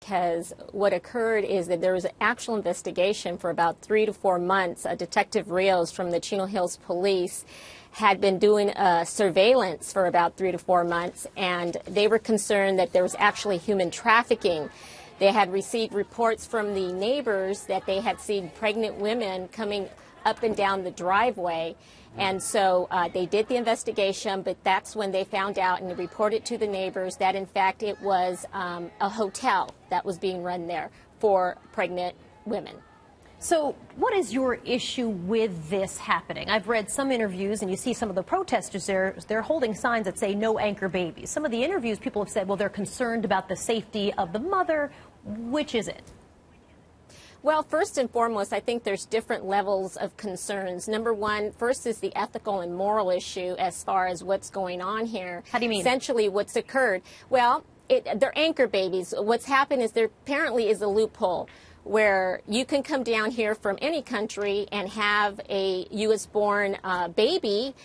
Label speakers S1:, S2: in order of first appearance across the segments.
S1: because what occurred is that there was an actual investigation for about 3 to 4 months. Detective Rios from the Chino Hills Police had been doing surveillance for about 3 to 4 months, and they were concerned that there was actually human trafficking. They had received reports from the neighbors that they had seen pregnant women coming up and down the driveway. And so they did the investigation, but that's when they found out and reported to the neighbors that, in fact, it was a hotel that was being run there for pregnant women.
S2: So what is your issue with this happening? I've read some interviews, and you see some of the protesters there, they're holding signs that say no anchor babies. Some of the interviews, people have said, well, they're concerned about the safety of the mother. Which is it?
S1: Well, first and foremost, I think there's different levels of concerns. Number one, first is the ethical and moral issue as far as what's going on here.
S2: How do you mean?
S1: Essentially, what's occurred. Well, they're anchor babies. What's happened is there apparently is a loophole where you can come down here from any country and have a U.S.-born baby,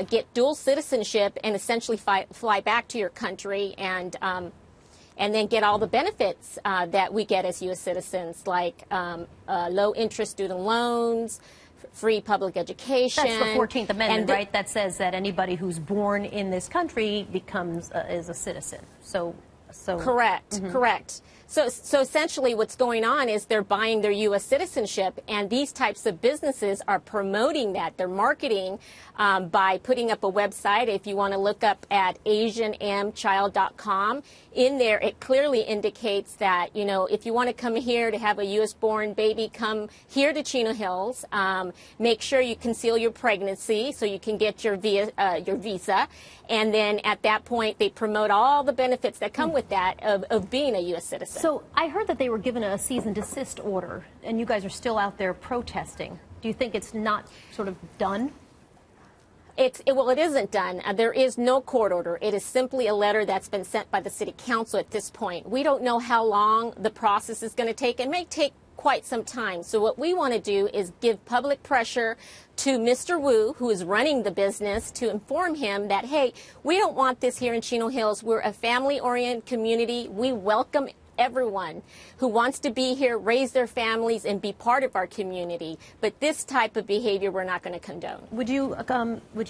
S1: get dual citizenship, and essentially fly back to your country and then get all the benefits that we get as U.S. citizens, like low-interest student loans, free public education.
S2: That's the 14th Amendment, right? That says that anybody who's born in this country is a citizen. So
S1: correct, correct. So essentially what's going on is they're buying their U.S. citizenship, and these types of businesses are promoting that. They're marketing by putting up a website. If you want to look up at asianmchild.com, in there it clearly indicates that, you know, if you want to come here to have a U.S.-born baby, come here to Chino Hills. Make sure you conceal your pregnancy so you can get your visa. And then at that point, they promote all the benefits that come with that of being a U.S. citizen.
S2: So I heard that they were given a cease and desist order, and you guys are still out there protesting. Do you think it's not sort of done?
S1: Well, it isn't done. There is no court order. It is simply a letter that's been sent by the city council at this point. We don't know how long the process is going to take. It may take quite some time. So what we want to do is give public pressure to Mr. Wu, who is running the business, to inform him that, hey, we don't want this here in Chino Hills. We're a family-oriented community. We welcome everyone who wants to be here, raise their families, and be part of our community. But this type of behavior we're not going to condone.
S2: Would you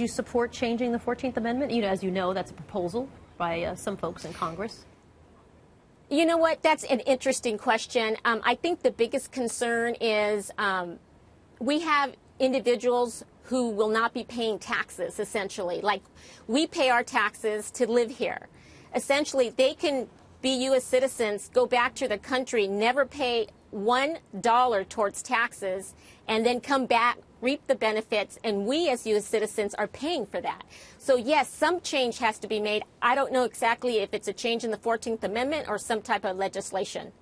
S2: support changing the 14th Amendment? You know, as you know, that's a proposal by some folks in Congress.
S1: You know what? That's an interesting question. I think the biggest concern is we have individuals who will not be paying taxes, essentially. Like, we pay our taxes to live here. Essentially, they can be U.S. citizens, go back to their country, never pay $1 towards taxes, and then come back, reap the benefits, and we as U.S. citizens are paying for that. So yes, some change has to be made. I don't know exactly if it's a change in the 14th Amendment or some type of legislation.